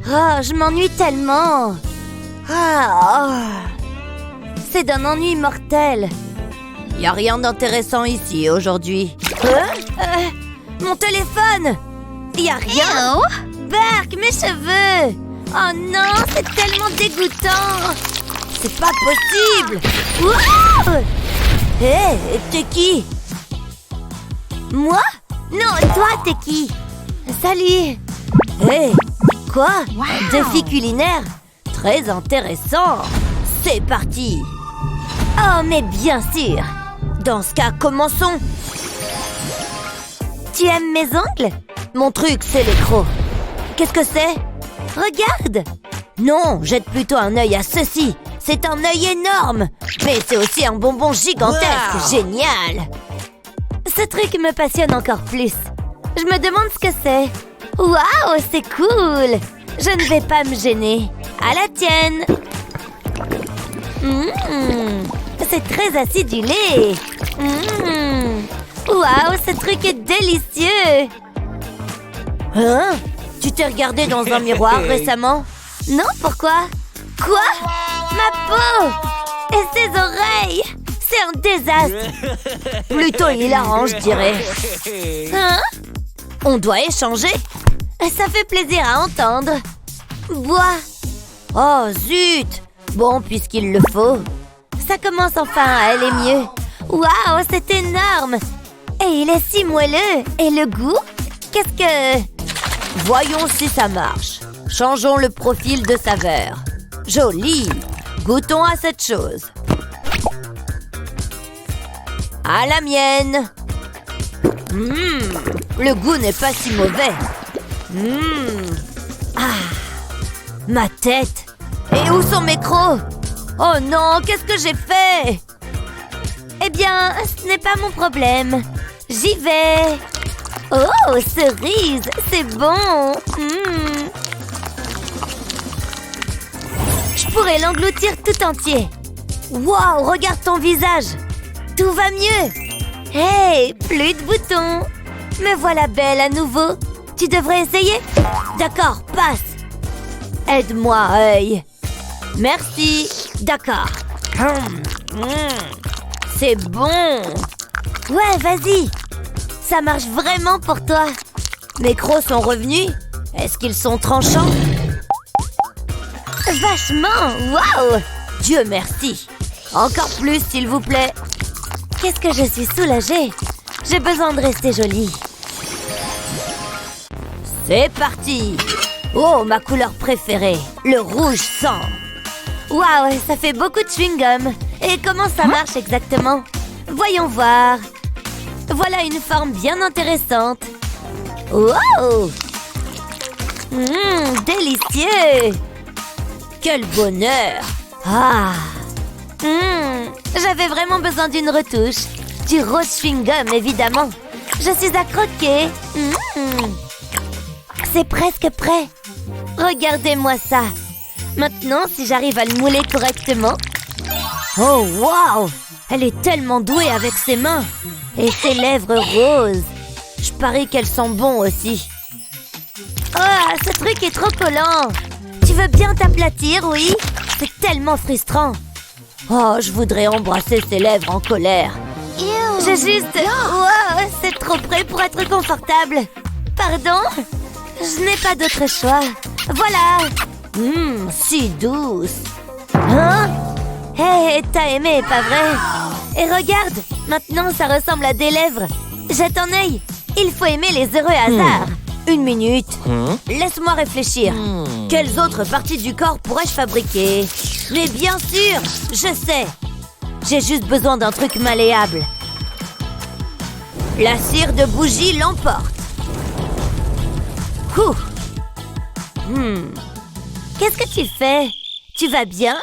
Oh, je m'ennuie tellement. C'est d'un ennui mortel. Y a rien d'intéressant ici aujourd'hui. Mon téléphone! Y a rien! Berk, mes cheveux! Oh non, c'est tellement dégoûtant! C'est pas possible! Hé, t'es qui? Moi? Non, toi, t'es qui? Salut! Hé, quoi? Wow. Défi culinaire? Très intéressant! C'est parti! Oh, mais bien sûr! Dans ce cas, commençons! Tu aimes mes ongles? Mon truc, c'est les crocs. Qu'est-ce que c'est? Regarde! Non, jette plutôt un œil à ceci. C'est un œil énorme. Mais c'est aussi un bonbon gigantesque. Wow. Génial! Ce truc me passionne encore plus. Je me demande ce que c'est. Waouh, c'est cool! Je ne vais pas me gêner. À la tienne! C'est très acidulé. Waouh, ce truc est délicieux. Hein? Tu t'es regardé dans un miroir récemment? Non, pourquoi? Quoi? Ma peau! Et ses oreilles! C'est un désastre. Plutôt hilarant, je dirais. Hein? On doit échanger? Ça fait plaisir à entendre. Bois. Oh, zut! Bon, puisqu'il le faut. Ça commence enfin à aller mieux. Waouh, c'est énorme! Et il est si moelleux. Et le goût? Qu'est-ce que... Voyons si ça marche. Changeons le profil de saveur. Joli! Goûtons à cette chose. À la mienne! Le goût n'est pas si mauvais. Ma tête! Et où sont mes crocs? Oh non, qu'est-ce que j'ai fait? Eh bien, ce n'est pas mon problème. J'y vais. Oh, cerise, c'est bon. Je pourrais l'engloutir tout entier. Wow, regarde ton visage. Tout va mieux. Hey, plus de boutons. Me voilà belle à nouveau. Tu devrais essayer? D'accord, passe. Aide-moi, œil. Merci. D'accord. C'est bon. Ouais, vas-y. Ça marche vraiment pour toi. Mes crocs sont revenus? Est-ce qu'ils sont tranchants? Vachement. Waouh. Dieu merci. Encore plus, s'il vous plaît. Qu'est-ce que je suis soulagée. J'ai besoin de rester jolie. C'est parti. Oh, ma couleur préférée. Le rouge sang. Waouh, ça fait beaucoup de chewing-gum. Et comment ça marche exactement? Voyons voir. Voilà une forme bien intéressante. Wow! Délicieux! Quel bonheur! J'avais vraiment besoin d'une retouche. Du rose chewing-gum, évidemment. Je suis à croquer. C'est presque prêt. Regardez-moi ça. Maintenant, si j'arrive à le mouler correctement... Oh, waouh! Elle est tellement douée avec ses mains. Et ses lèvres roses. Je parie qu'elles sont bon aussi. Oh, ce truc est trop collant. Tu veux bien t'aplatir, oui? C'est tellement frustrant. Oh, je voudrais embrasser ses lèvres en colère. J'ai juste... Wow, c'est trop près pour être confortable. Pardon? Je n'ai pas d'autre choix. Voilà. Si douce. Hein? Hé, t'as aimé, pas vrai? Et regarde, maintenant ça ressemble à des lèvres. Jette un œil. Il faut aimer les heureux hasards. Une minute. Laisse-moi réfléchir. Quelles autres parties du corps pourrais-je fabriquer? Mais bien sûr, je sais. J'ai juste besoin d'un truc malléable. La cire de bougie l'emporte. Qu'est-ce que tu fais? Tu vas bien?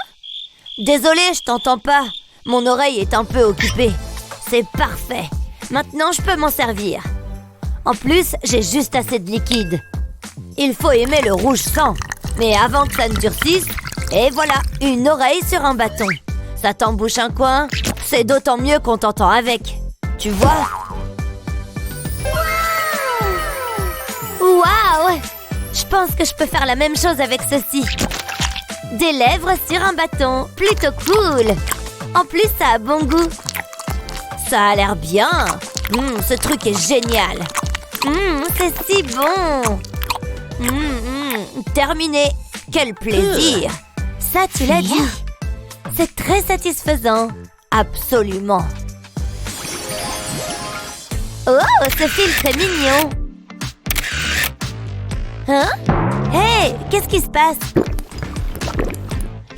Désolée, je t'entends pas. Mon oreille est un peu occupée. C'est parfait. Maintenant, je peux m'en servir. En plus, j'ai juste assez de liquide. Il faut aimer le rouge sang. Mais avant que ça ne durcisse, et voilà, une oreille sur un bâton. Ça t'embouche un coin? C'est d'autant mieux qu'on t'entend avec. Tu vois? Waouh! Je pense que je peux faire la même chose avec ceci. Des lèvres sur un bâton. Plutôt cool. En plus, ça a bon goût. Ça a l'air bien. Ce truc est génial. C'est si bon. Terminé. Quel plaisir. Ça, tu l'as dit. C'est très satisfaisant. Absolument. Oh, ce filtre est mignon. Hein? Hey, qu'est-ce qui se passe?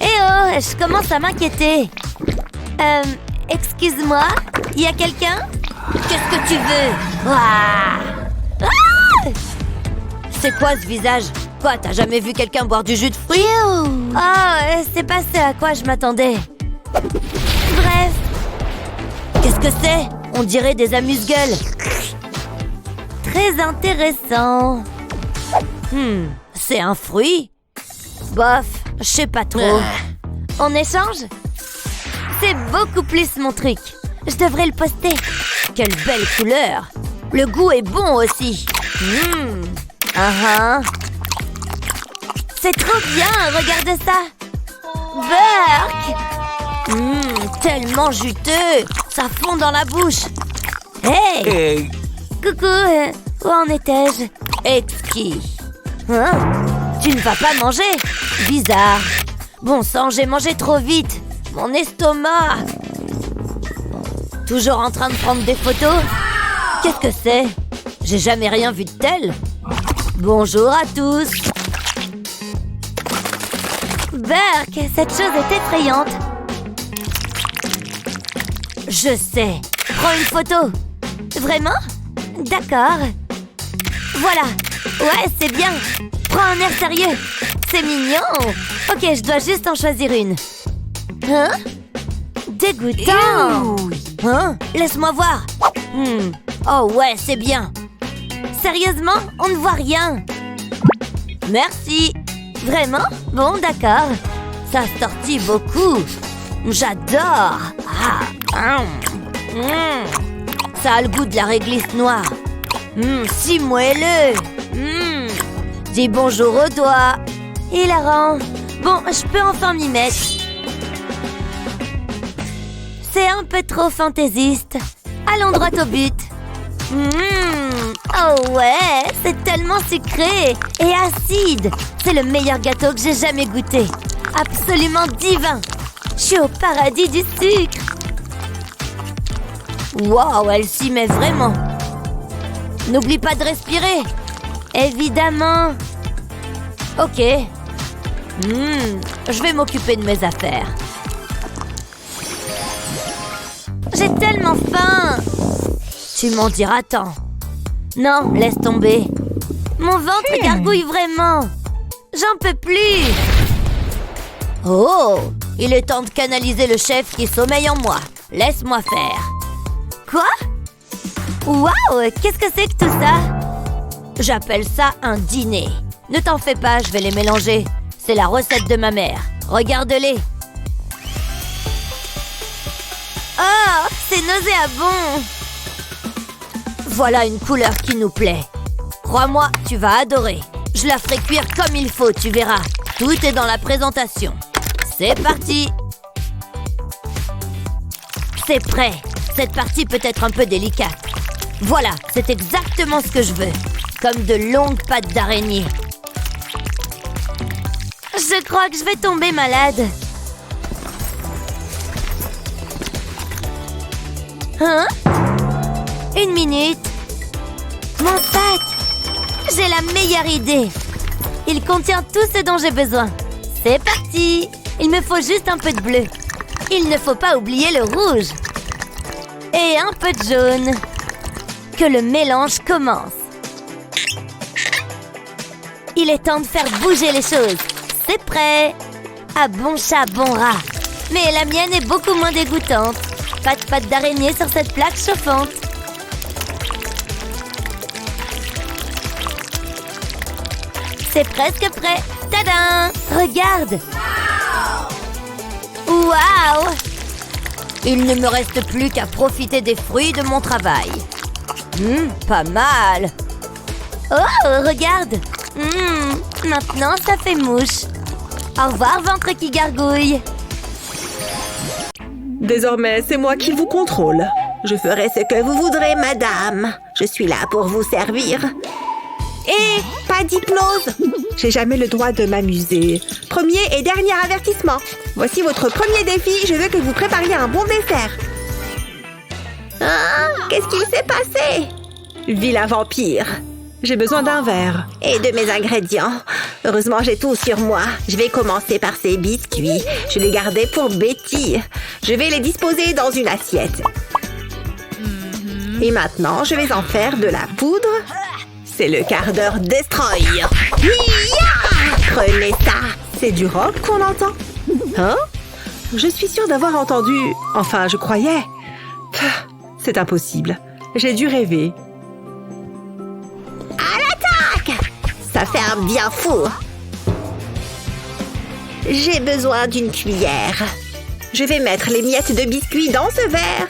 Eh oh, je commence à m'inquiéter. Excuse-moi, y a quelqu'un? Qu'est-ce que tu veux? Ah! C'est quoi ce visage? Quoi, t'as jamais vu quelqu'un boire du jus de fruits? Oh, c'est pas ce à quoi je m'attendais. Bref. Qu'est-ce que c'est? On dirait des amuse-gueules. Très intéressant. C'est un fruit? Bof, je sais pas trop. En échange? C'est beaucoup plus mon truc. Je devrais le poster. Quelle belle couleur. Le goût est bon aussi. C'est trop bien, regarde ça. Burk. Tellement juteux. Ça fond dans la bouche. Hey. Coucou, où en étais-je? Exquis. Tu ne vas pas manger? Bizarre. Bon sang, j'ai mangé trop vite. Mon estomac. Toujours en train de prendre des photos? Qu'est-ce que c'est? J'ai jamais rien vu de tel. Bonjour à tous. Burk, cette chose est effrayante. Je sais. Prends une photo. Vraiment? D'accord. Voilà. Ouais, c'est bien. Prends un air sérieux. C'est mignon. Ok, je dois juste en choisir une. Hein? Dégoûtant. Hein? Laisse-moi voir. Oh ouais, c'est bien. Sérieusement, on ne voit rien. Merci. Vraiment? Bon, d'accord. Ça tortille beaucoup. J'adore. Ça a le goût de la réglisse noire. Si moelleux. Dis bonjour aux doigts. Hilarant. Bon, je peux enfin m'y mettre. C'est un peu trop fantaisiste. Allons droit au but. Oh ouais, c'est tellement sucré et acide. C'est le meilleur gâteau que j'ai jamais goûté. Absolument divin. Je suis au paradis du sucre. Wow, elle s'y met vraiment. N'oublie pas de respirer. Évidemment. Ok. Je vais m'occuper de mes affaires. J'ai tellement faim. Tu m'en diras tant. Non, laisse tomber. Mon ventre gargouille vraiment. J'en peux plus. Oh, il est temps de canaliser le chef qui sommeille en moi. Laisse-moi faire. Quoi? Waouh, qu'est-ce que c'est que tout ça? J'appelle ça un dîner. Ne t'en fais pas, je vais les mélanger. C'est la recette de ma mère. Regarde-les. Oh, c'est nauséabond. Voilà une couleur qui nous plaît. Crois-moi, tu vas adorer. Je la ferai cuire comme il faut, tu verras. Tout est dans la présentation. C'est parti. C'est prêt. Cette partie peut être un peu délicate. Voilà, c'est exactement ce que je veux. Comme de longues pattes d'araignée. Je crois que je vais tomber malade. Hein? Une minute. Mon sac. J'ai la meilleure idée. Il contient tout ce dont j'ai besoin. C'est parti. Il me faut juste un peu de bleu. Il ne faut pas oublier le rouge. Et un peu de jaune. Que le mélange commence. Il est temps de faire bouger les choses. C'est prêt. À bon chat, bon rat. Mais la mienne est beaucoup moins dégoûtante. Pas de pattes d'araignée sur cette plaque chauffante. C'est presque prêt. Tadam! Regarde! Waouh! Il ne me reste plus qu'à profiter des fruits de mon travail. Pas mal. Oh, regarde! Maintenant, ça fait mouche. Au revoir, ventre qui gargouille. Désormais, c'est moi qui vous contrôle. Je ferai ce que vous voudrez, madame. Je suis là pour vous servir. Et pas d'hypnose. J'ai jamais le droit de m'amuser. Premier et dernier avertissement. Voici votre premier défi. Je veux que vous prépariez un bon dessert. Ah, qu'est-ce qu'il s'est passé? Vilain vampire. J'ai besoin d'un verre. Et de mes ingrédients. Heureusement, j'ai tout sur moi. Je vais commencer par ces biscuits. Je les gardais pour Betty. Je vais les disposer dans une assiette. Et maintenant, je vais en faire de la poudre. C'est le quart d'heure Destroy. Prenez ça. C'est du rock qu'on entend? Hein? Je suis sûre d'avoir entendu... Enfin, je croyais. C'est impossible. J'ai dû rêver. À l'attaque! Ça fait un bien fou. J'ai besoin d'une cuillère. Je vais mettre les miettes de biscuits dans ce verre.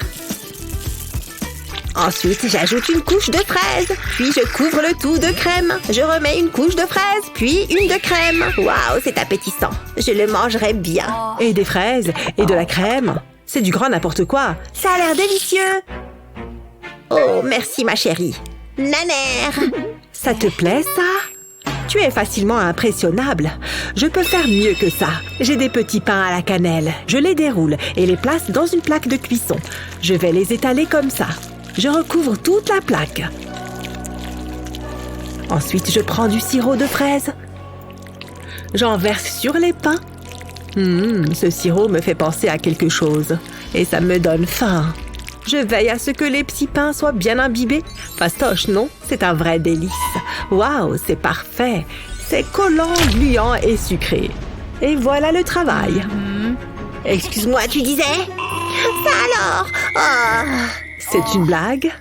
Ensuite, j'ajoute une couche de fraises. Puis, je couvre le tout de crème. Je remets une couche de fraises, puis une de crème. Waouh, c'est appétissant. Je le mangerai bien. Et des fraises, et de la crème. C'est du grand n'importe quoi. Ça a l'air délicieux. Oh, merci, ma chérie. Nanère. Ça te plaît, ça? Tu es facilement impressionnable. Je peux faire mieux que ça. J'ai des petits pains à la cannelle. Je les déroule et les place dans une plaque de cuisson. Je vais les étaler comme ça. Je recouvre toute la plaque. Ensuite, je prends du sirop de fraise. J'en verse sur les pains. Ce sirop me fait penser à quelque chose. Et ça me donne faim. Je veille à ce que les petits pains soient bien imbibés. Fastoche, non? C'est un vrai délice. Waouh, c'est parfait. C'est collant, gluant et sucré. Et voilà le travail. Excuse-moi, tu disais? Ça alors? Oh. C'est une blague?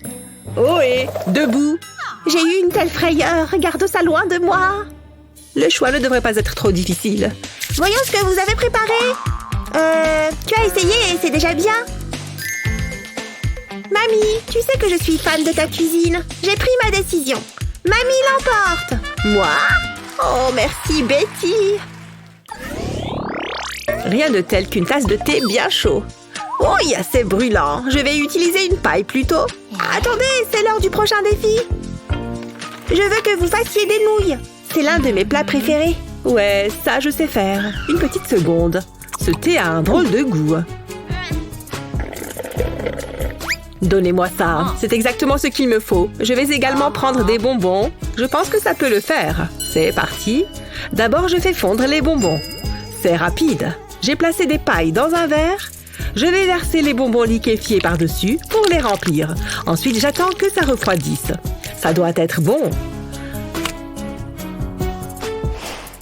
Ohé, debout! J'ai eu une telle frayeur. Garde ça loin de moi. Le choix ne devrait pas être trop difficile. Voyons ce que vous avez préparé. Tu as essayé et c'est déjà bien. Mamie, tu sais que je suis fan de ta cuisine. J'ai pris ma décision. Mamie l'emporte. Moi? Oh, merci Betty. Rien de tel qu'une tasse de thé bien chaud. Oh, c'est brûlant. Je vais utiliser une paille plutôt. Attendez, c'est l'heure du prochain défi. Je veux que vous fassiez des nouilles. C'est l'un de mes plats préférés. Ouais, ça je sais faire. Une petite seconde. Ce thé a un drôle de goût. Donnez-moi ça. C'est exactement ce qu'il me faut. Je vais également prendre des bonbons. Je pense que ça peut le faire. C'est parti. D'abord, je fais fondre les bonbons. C'est rapide. J'ai placé des pailles dans un verre. Je vais verser les bonbons liquéfiés par-dessus pour les remplir. Ensuite, j'attends que ça refroidisse. Ça doit être bon.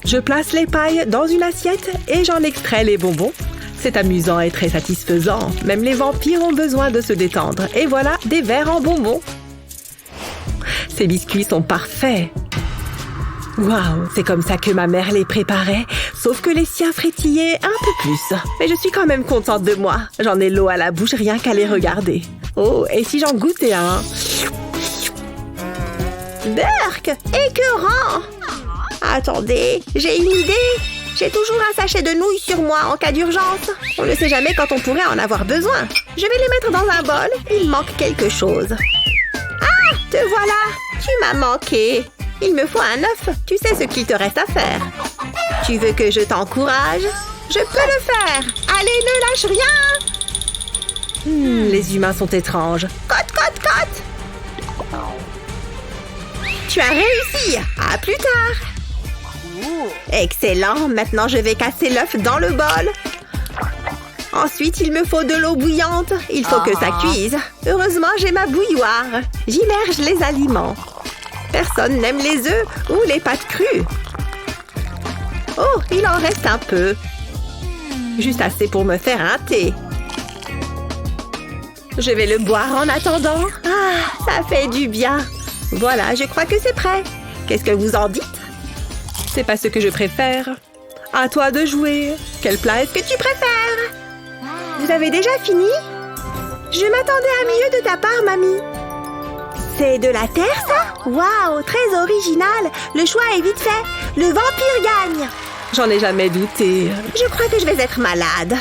Je place les pailles dans une assiette et j'en extrais les bonbons. C'est amusant et très satisfaisant. Même les vampires ont besoin de se détendre. Et voilà, des verres en bonbons. Ces biscuits sont parfaits. Waouh, c'est comme ça que ma mère les préparait. Sauf que les siens fristillaient un peu plus. Mais je suis quand même contente de moi. J'en ai l'eau à la bouche rien qu'à les regarder. Oh, et si j'en goûtais un? Berk, écœurant! Attendez, j'ai une idée. J'ai toujours un sachet de nouilles sur moi en cas d'urgence. On ne sait jamais quand on pourrait en avoir besoin. Je vais les mettre dans un bol. Il manque quelque chose. Ah, te voilà. Tu m'as manqué. Il me faut un œuf. Tu sais ce qu'il te reste à faire. Tu veux que je t'encourage? Je peux le faire. Allez, ne lâche rien. Les humains sont étranges. Cote, cote, cote. Tu as réussi. À plus tard. Excellent. Maintenant, je vais casser l'œuf dans le bol. Ensuite, il me faut de l'eau bouillante. Il faut que ça cuise. Heureusement, j'ai ma bouilloire. J'immerge les aliments. Personne n'aime les œufs ou les pâtes crues. Oh, il en reste un peu. Juste assez pour me faire un thé. Je vais le boire en attendant. Ah, ça fait du bien. Voilà, je crois que c'est prêt. Qu'est-ce que vous en dites? C'est pas ce que je préfère. À toi de jouer. Quel plat est-ce que tu préfères? Vous avez déjà fini? Je m'attendais à mieux de ta part, mamie. C'est de la terre, ça? Waouh, très original. Le choix est vite fait. Le vampire gagne. J'en ai jamais douté. Je crois que je vais être malade.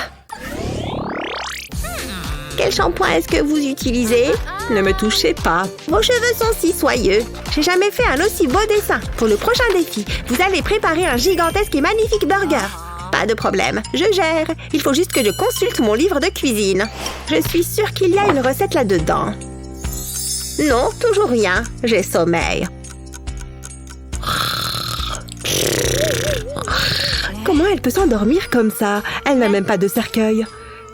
Quel shampoing est-ce que vous utilisez? Ne me touchez pas. Vos cheveux sont si soyeux. J'ai jamais fait un aussi beau dessin. Pour le prochain défi, vous allez préparer un gigantesque et magnifique burger. Pas de problème, je gère. Il faut juste que je consulte mon livre de cuisine. Je suis sûre qu'il y a une recette là-dedans. Non, toujours rien. J'ai sommeil. Comment elle peut s'endormir comme ça? Elle n'a même pas de cercueil.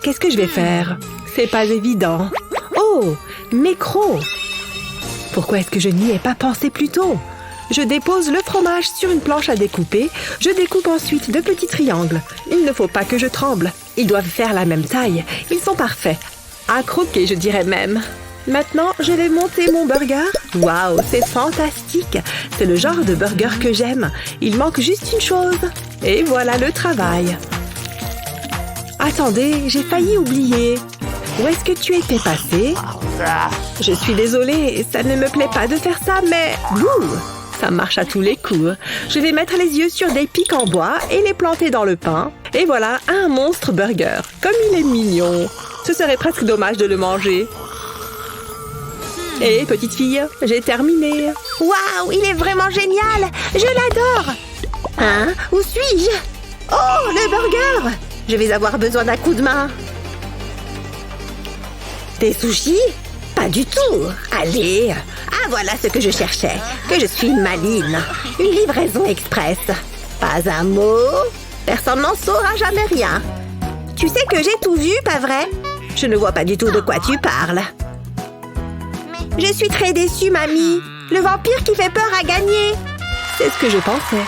Qu'est-ce que je vais faire? C'est pas évident. Oh, mes crocs! Pourquoi est-ce que je n'y ai pas pensé plus tôt? Je dépose le fromage sur une planche à découper. Je découpe ensuite de petits triangles. Il ne faut pas que je tremble. Ils doivent faire la même taille. Ils sont parfaits. À croquer, je dirais même. Maintenant, je vais monter mon burger. Waouh, c'est fantastique! C'est le genre de burger que j'aime. Il manque juste une chose. Et voilà le travail. Attendez, j'ai failli oublier. Où est-ce que tu étais passé? Je suis désolée, ça ne me plaît pas de faire ça, mais... Bouh! Ça marche à tous les coups. Je vais mettre les yeux sur des pics en bois et les planter dans le pain. Et voilà, un monstre burger. Comme il est mignon. Ce serait presque dommage de le manger. Et petite fille, j'ai terminé. Waouh, il est vraiment génial. Je l'adore. Hein? Où suis-je? Oh, le burger! Je vais avoir besoin d'un coup de main. Des sushis? Pas du tout. Allez. Ah, voilà ce que je cherchais. Que je suis maligne. Une livraison express. Pas un mot. Personne n'en saura jamais rien. Tu sais que j'ai tout vu, pas vrai? Je ne vois pas du tout de quoi tu parles. Je suis très déçue, mamie. Le vampire qui fait peur a gagné. C'est ce que je pensais.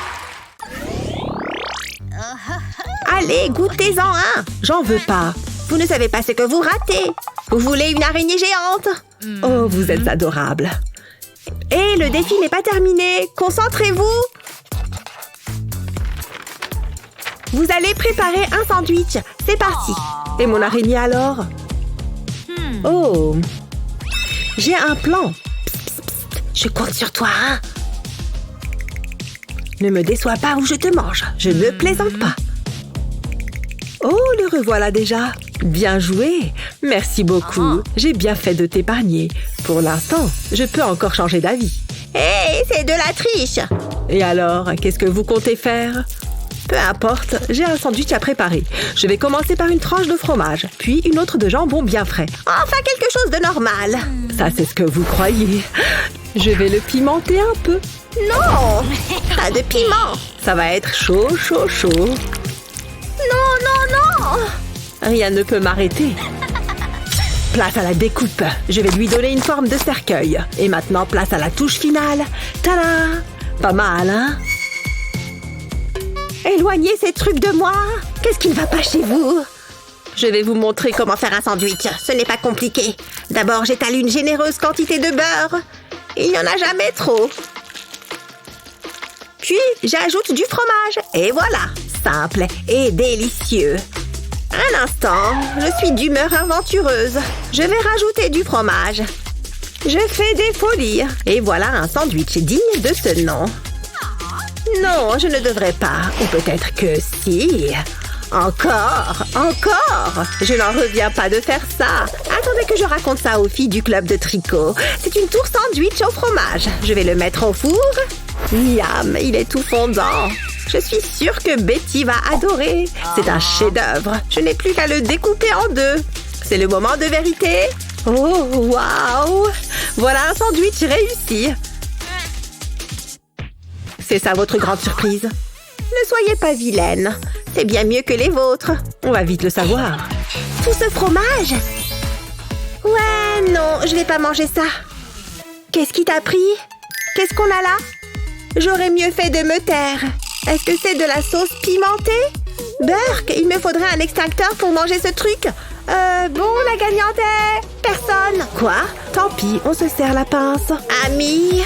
Allez, goûtez-en un. J'en veux pas. Vous ne savez pas ce que vous ratez. Vous voulez une araignée géante? Oh, vous êtes adorable. Et le défi n'est pas terminé. Concentrez-vous. Vous allez préparer un sandwich. C'est parti. Et mon araignée alors? Oh, j'ai un plan. Psst, je compte sur toi, hein? Ne me déçois pas ou je te mange. Je ne plaisante pas. Oh, le revoilà déjà. Bien joué. Merci beaucoup. J'ai bien fait de t'épargner. Pour l'instant, je peux encore changer d'avis. Hé, c'est de la triche. Et alors, qu'est-ce que vous comptez faire? Peu importe, j'ai un sandwich à préparer. Je vais commencer par une tranche de fromage, puis une autre de jambon bien frais. Enfin, quelque chose de normal. Ça, c'est ce que vous croyez. Je vais le pimenter un peu. Non, pas de piment. Ça va être chaud, chaud, chaud. Non, non, non. Rien ne peut m'arrêter. Place à la découpe. Je vais lui donner une forme de cercueil. Et maintenant, place à la touche finale. Tada! Pas mal, hein? Éloignez ces trucs de moi. Qu'est-ce qui ne va pas chez vous? Je vais vous montrer Comment faire un sandwich? Ce n'est pas compliqué. D'abord, j'étale une généreuse quantité de beurre. Il n'y en a jamais trop. Puis, j'ajoute du fromage. Et voilà, simple et délicieux. Un instant, je suis d'humeur aventureuse. Je vais rajouter du fromage. Je fais des folies. Et voilà un sandwich digne de ce nom. Non, je ne devrais pas. Ou peut-être que si. Encore, encore. Je n'en reviens pas de faire ça. Attendez que je raconte ça aux filles du club de tricot. C'est une tour sandwich au fromage. Je vais le mettre au four. Miam, il est tout fondant. Je suis sûre que Betty va adorer. C'est un chef-d'œuvre. Je n'ai plus qu'à le découper en deux. C'est le moment de vérité. Oh, waouh! Voilà un sandwich réussi. C'est ça votre grande surprise? Ne soyez pas vilaine. C'est bien mieux que les vôtres. On va vite le savoir. Tout ce fromage? Ouais, non, je vais pas manger ça. Qu'est-ce qui t'a pris? Qu'est-ce qu'on a là? J'aurais mieux fait de me taire. Est-ce que c'est de la sauce pimentée? Burk, il me faudrait un extincteur pour manger ce truc. Bon, la gagnante est... personne. Quoi? Tant pis, on se serre la pince. Ami.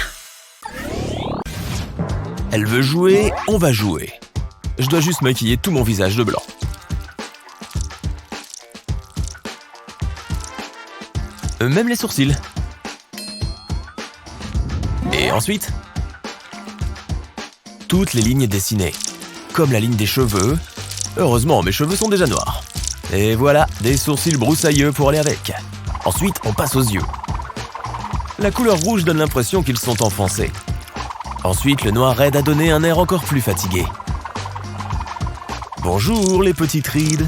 Elle veut jouer, on va jouer. Je dois juste maquiller tout mon visage de blanc. Même les sourcils. ensuite, toutes les lignes dessinées, comme la ligne des cheveux. Heureusement, mes cheveux sont déjà noirs. Et voilà, des sourcils broussailleux pour aller avec. Ensuite, on passe aux yeux. La couleur rouge donne l'impression qu'ils sont enfoncés. Ensuite, le noir aide à donner un air encore plus fatigué. Bonjour les petites rides.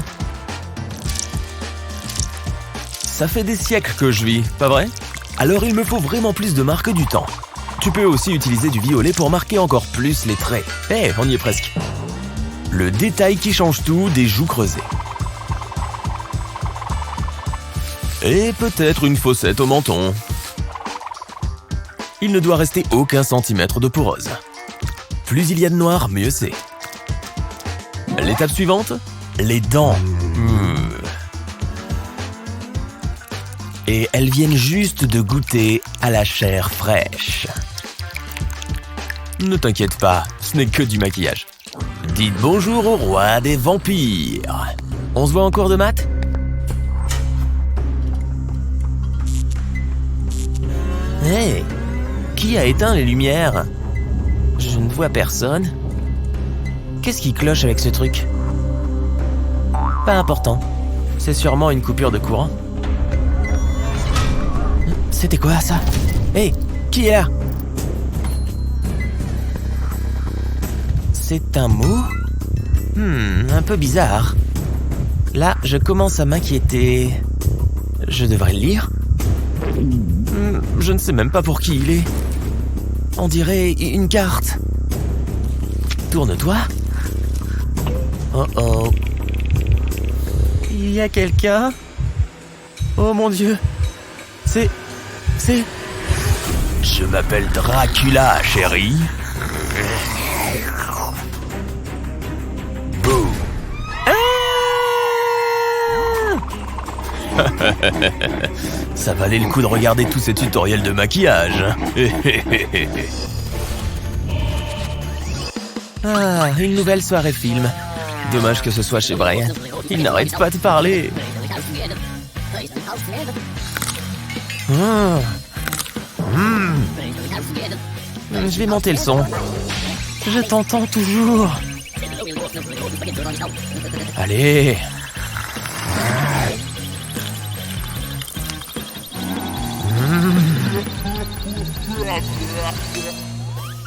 Ça fait des siècles que je vis, pas vrai? Alors il me faut vraiment plus de marque du temps. Tu peux aussi utiliser du violet pour marquer encore plus les traits. Hé, on y est presque. Le détail qui change tout, des joues creusées. Et peut-être une fossette au menton. Il ne doit rester aucun centimètre de peau rose. Plus il y a de noir, mieux c'est. L'étape suivante, les dents. Et elles viennent juste de goûter à la chair fraîche. Ne t'inquiète pas, ce n'est que du maquillage. Dites bonjour au roi des vampires. On se voit en cours de maths? Hé, qui a éteint les lumières? Je ne vois personne. Qu'est-ce qui cloche avec ce truc? Pas important. C'est sûrement une coupure de courant. C'était quoi ça? Hé, qui est là? C'est un mot? Un peu bizarre. Là, je commence à m'inquiéter. Je devrais le lire? Je ne sais même pas pour qui il est. On dirait une carte. Tourne-toi. Oh oh. Il y a quelqu'un? Oh mon Dieu. C'est... Je m'appelle Dracula, chérie. Boum. Ah ça valait le coup de regarder tous ces tutoriels de maquillage. Ah, une nouvelle soirée film. Dommage que ce soit chez Brian. Il n'arrête pas de parler. Je vais monter le son. Je t'entends toujours. Allez.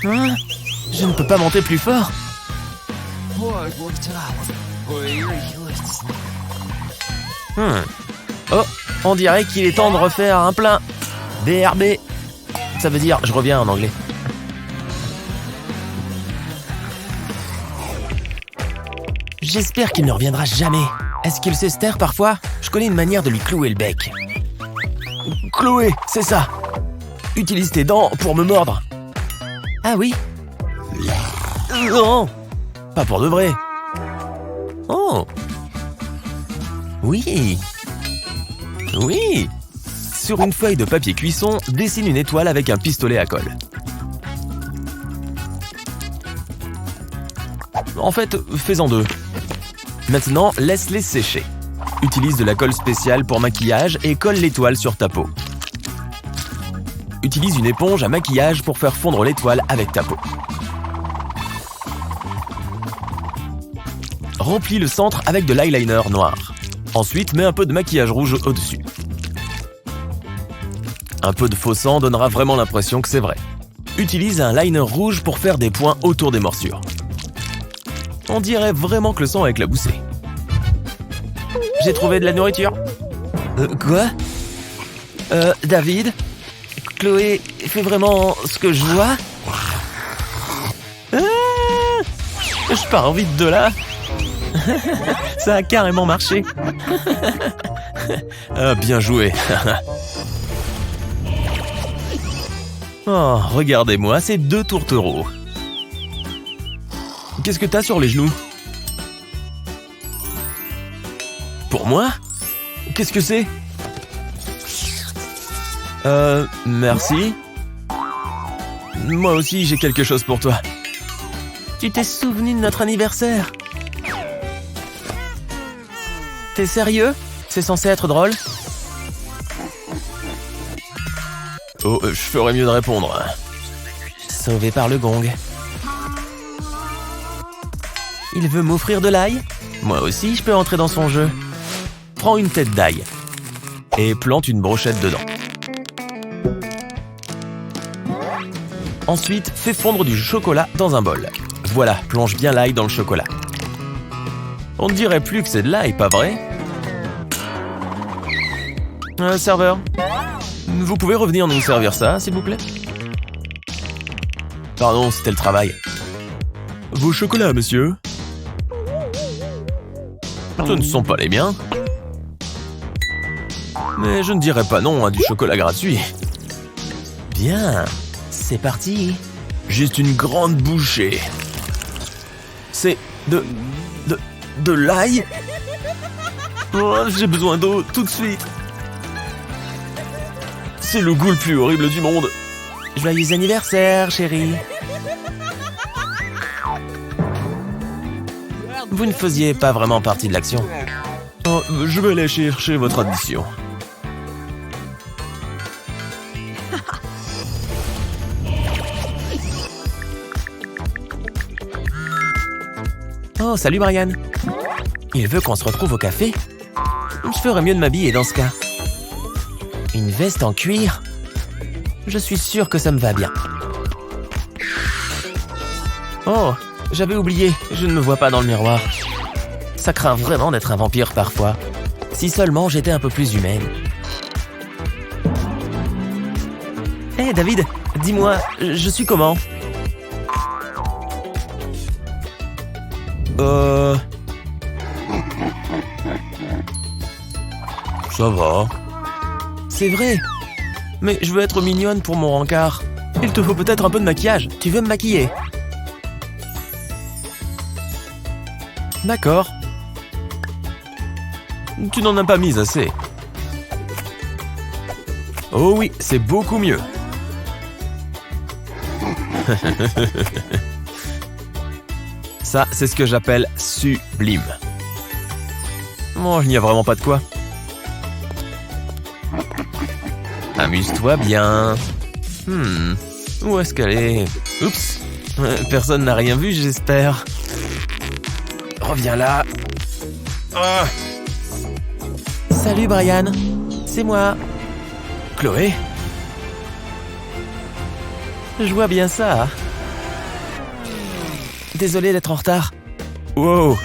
Je ne peux pas monter plus fort. Oh, on dirait qu'il est temps de refaire un plein. BRB. Ça veut dire je reviens en anglais. J'espère qu'il ne reviendra jamais. Est-ce qu'il sait se taire parfois? Je connais une manière de lui clouer le bec. Clouer, c'est ça. Utilise tes dents pour me mordre. Ah oui? Non, pas pour de vrai. Oh. Oui. Oui. Sur une feuille de papier cuisson, dessine une étoile avec un pistolet à colle. En fait, fais-en deux. Maintenant, laisse-les sécher. Utilise de la colle spéciale pour maquillage et colle l'étoile sur ta peau. Utilise une éponge à maquillage pour faire fondre l'étoile avec ta peau. Remplis le centre avec de l'eyeliner noir. Ensuite, mets un peu de maquillage rouge au-dessus. Un peu de faux sang donnera vraiment l'impression que c'est vrai. Utilise un liner rouge pour faire des points autour des morsures. On dirait vraiment que le sang a éclaboussé. J'ai trouvé de la nourriture. Quoi? David? Chloé fait vraiment ce que je vois? Je pars vite de là. Ça a carrément marché. Bien joué. Oh, regardez-moi ces deux tourtereaux. Qu'est-ce que t'as sur les genoux? Pour moi? Qu'est-ce que c'est? Merci. Moi aussi, j'ai quelque chose pour toi. Tu t'es souvenu de notre anniversaire? T'es sérieux? C'est censé être drôle? Oh, je ferais mieux de répondre. sauvé par le gong. Il veut m'offrir de l'ail? Moi aussi, je peux entrer dans son jeu. Prends une tête d'ail et plante une brochette dedans. Ensuite, fais fondre du chocolat dans un bol. Voilà, plonge bien l'ail dans le chocolat. On ne dirait plus que c'est de l'ail, pas vrai? Serveur, vous pouvez revenir nous servir ça, s'il vous plaît? Pardon, c'était le travail. Vos chocolats, monsieur? Ce ne sont pas les miens. Mais je ne dirais pas non à du chocolat gratuit. Bien, c'est parti. Juste une grande bouchée. C'est de l'ail? Oh, j'ai besoin d'eau tout de suite. C'est le goût le plus horrible du monde. Joyeux anniversaire, chérie. Vous ne faisiez pas vraiment partie de l'action. Oh, je vais aller chercher votre addition. Oh, salut Brian. Il veut qu'on se retrouve au café? Je ferais mieux de m'habiller dans ce cas. Une veste en cuir? Je suis sûr que ça me va bien. Oh, j'avais oublié, je ne me vois pas dans le miroir. Ça craint vraiment d'être un vampire parfois. Si seulement j'étais un peu plus humaine. Hé David, dis-moi, je suis comment? Ça va. C'est vrai. Mais je veux être mignonne pour mon rencard. Il te faut peut-être un peu de maquillage. Tu veux me maquiller? D'accord. Tu n'en as pas mis assez. Oh oui, c'est beaucoup mieux. Ça, c'est ce que j'appelle sublime. Bon, il n'y a vraiment pas de quoi. Amuse-toi bien. Où est-ce qu'elle est? Oups. Personne n'a rien vu, j'espère. Reviens là. Ah. Salut Brian. C'est moi. Chloé? Je vois bien ça. Désolé d'être en retard. Wow.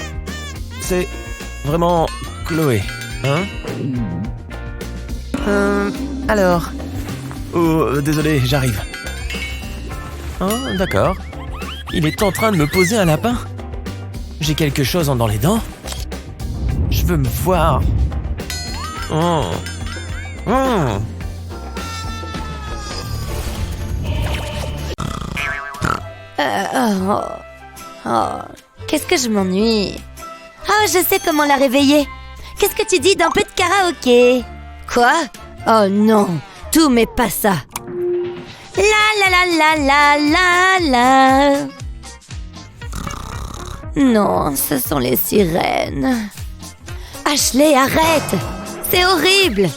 C'est vraiment Chloé, hein? Alors? Oh, désolé, j'arrive. Oh, d'accord. Il est en train de me poser un lapin? J'ai quelque chose dans les dents? Je veux me voir. Oh. Oh. Qu'est-ce que je m'ennuie. Oh, je sais comment la réveiller. Qu'est-ce que tu dis d'un peu de karaoké? Quoi? Oh non, tout mais pas ça. La la la la la la la. Non, ce sont les sirènes. Ashley, arrête! C'est horrible!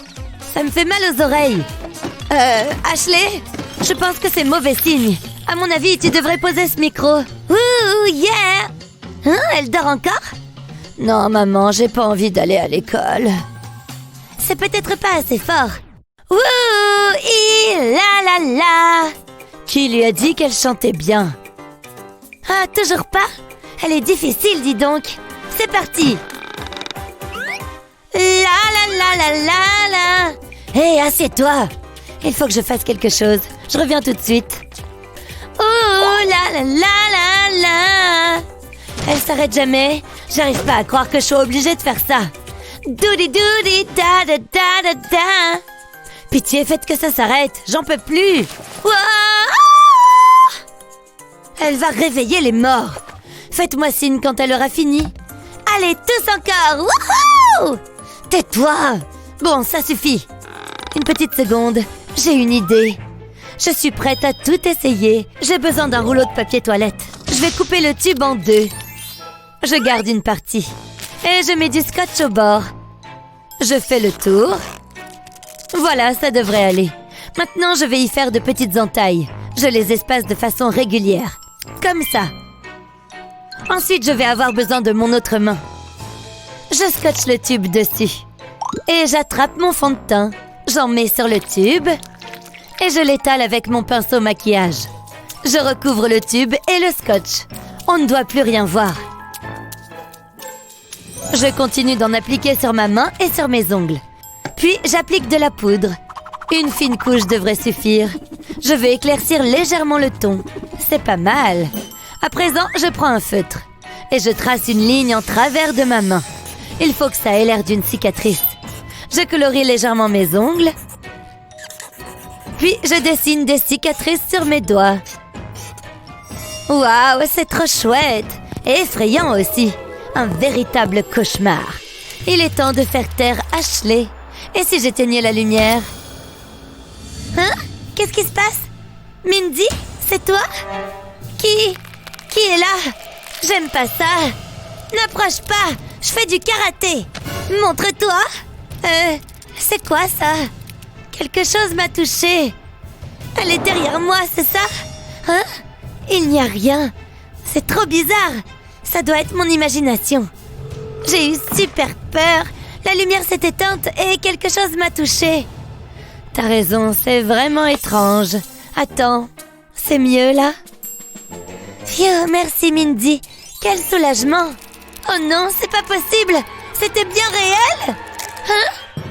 Ça me fait mal aux oreilles. Ashley, je pense que c'est mauvais signe. À mon avis, tu devrais poser ce micro. Ouh, yeah! Hein, elle dort encore? Non, maman, j'ai pas envie d'aller à l'école. C'est peut-être pas assez fort. Ouh, la la la! Qui lui a dit qu'elle chantait bien? Ah, toujours pas? Elle est difficile, dis donc. C'est parti! La la la la la la! Hé, assieds-toi! Il faut que je fasse quelque chose. Je reviens tout de suite. Oh la la la la la! Elle s'arrête jamais. J'arrive pas à croire que je sois obligée de faire ça. Doudi doudi da da da da da. Pitié, faites que ça s'arrête. J'en peux plus. Ouah! Elle va réveiller les morts. Faites-moi signe quand elle aura fini. Allez, tous encore. Wouhou! Tais-toi. Bon, ça suffit. Une petite seconde. J'ai une idée. Je suis prête à tout essayer. J'ai besoin d'un rouleau de papier toilette. Je vais couper le tube en deux. Je garde une partie. Et je mets du scotch au bord. Je fais le tour. Voilà, ça devrait aller. Maintenant, je vais y faire de petites entailles. Je les espace de façon régulière. Comme ça. Ensuite, je vais avoir besoin de mon autre main. Je scotche le tube dessus. Et j'attrape mon fond de teint. J'en mets sur le tube. Et je l'étale avec mon pinceau maquillage. Je recouvre le tube et le scotch. On ne doit plus rien voir. Je continue d'en appliquer sur ma main et sur mes ongles. Puis, j'applique de la poudre. Une fine couche devrait suffire. Je vais éclaircir légèrement le ton. C'est pas mal. À présent, je prends un feutre. Et je trace une ligne en travers de ma main. Il faut que ça ait l'air d'une cicatrice. Je colorie légèrement mes ongles. Puis, je dessine des cicatrices sur mes doigts. Waouh, c'est trop chouette. Et effrayant aussi. Un véritable cauchemar. Il est temps de faire taire Ashley. Et si j'éteignais la lumière? Hein? Qu'est-ce qui se passe? Mindy? C'est toi? Qui est là? J'aime pas ça. N'approche pas. Je fais du karaté. Montre-toi. C'est quoi ça? Quelque chose m'a touchée. Elle est derrière moi, c'est ça? Hein? Il n'y a rien. C'est trop bizarre. Ça doit être mon imagination. J'ai eu super peur. La lumière s'est éteinte et quelque chose m'a touchée. T'as raison, c'est vraiment étrange. Attends, c'est mieux là? Phew, merci Mindy. Quel soulagement. Oh non, c'est pas possible. C'était bien réel? Hein?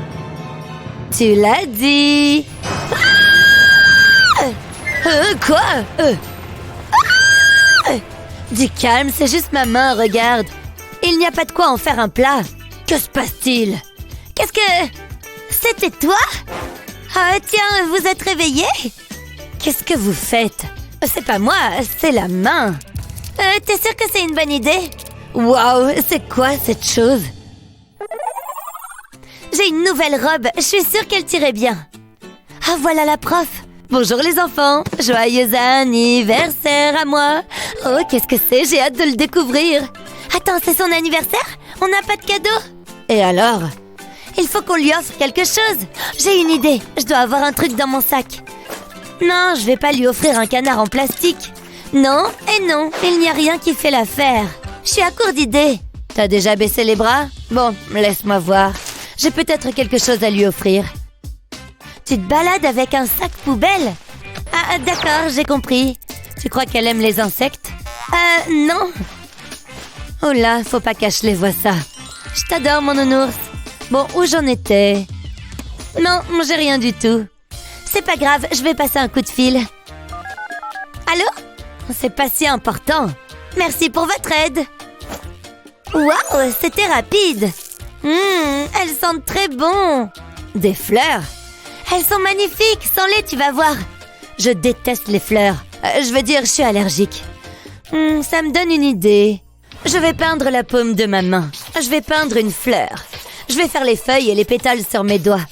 Tu l'as dit. Quoi? Du calme, c'est juste ma main, regarde. Il n'y a pas de quoi en faire un plat. Que se passe-t-il? Qu'est-ce que... C'était toi? Ah tiens, vous êtes réveillé? Qu'est-ce que vous faites? C'est pas moi, c'est la main. T'es sûr que c'est une bonne idée? Waouh, c'est quoi cette chose? J'ai une nouvelle robe, je suis sûre qu'elle t'irait bien. Ah voilà la prof. Bonjour les enfants, joyeux anniversaire à moi. Oh, qu'est-ce que c'est? J'ai hâte de le découvrir. Attends, c'est son anniversaire? On n'a pas de cadeau? Et alors? Il faut qu'on lui offre quelque chose. J'ai une idée, je dois avoir un truc dans mon sac. Non, je vais pas lui offrir un canard en plastique. Non, et non, il n'y a rien qui fait l'affaire. Je suis à court d'idées. T'as déjà baissé les bras? Bon, laisse-moi voir. J'ai peut-être quelque chose à lui offrir. Tu te balades avec un sac poubelle? Ah, d'accord, j'ai compris. Tu crois qu'elle aime les insectes? Non. Oh là, faut pas qu'Ashley voie ça. Je t'adore, mon nounours. Bon, où j'en étais? Non, j'ai rien du tout. C'est pas grave, je vais passer un coup de fil. Allô? C'est pas si important. Merci pour votre aide. Waouh, c'était rapide. Elles sentent très bon. Des fleurs? Elles sont magnifiques, sens-les, tu vas voir. Je déteste les fleurs. Je veux dire, je suis allergique. Ça me donne une idée. Je vais peindre la paume de ma main. Je vais peindre une fleur. Je vais faire les feuilles et les pétales sur mes doigts.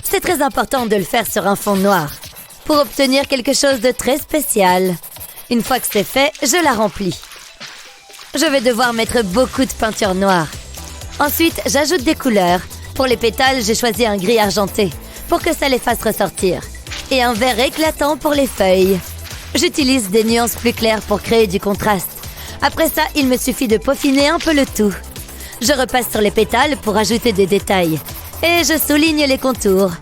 C'est très important de le faire sur un fond noir pour obtenir quelque chose de très spécial. Une fois que c'est fait, je la remplis. Je vais devoir mettre beaucoup de peinture noire. Ensuite, j'ajoute des couleurs. Pour les pétales, j'ai choisi un gris argenté pour que ça les fasse ressortir. Et un vert éclatant pour les feuilles. J'utilise des nuances plus claires pour créer du contraste. Après ça, il me suffit de peaufiner un peu le tout. Je repasse sur les pétales pour ajouter des détails. Et je souligne les contours.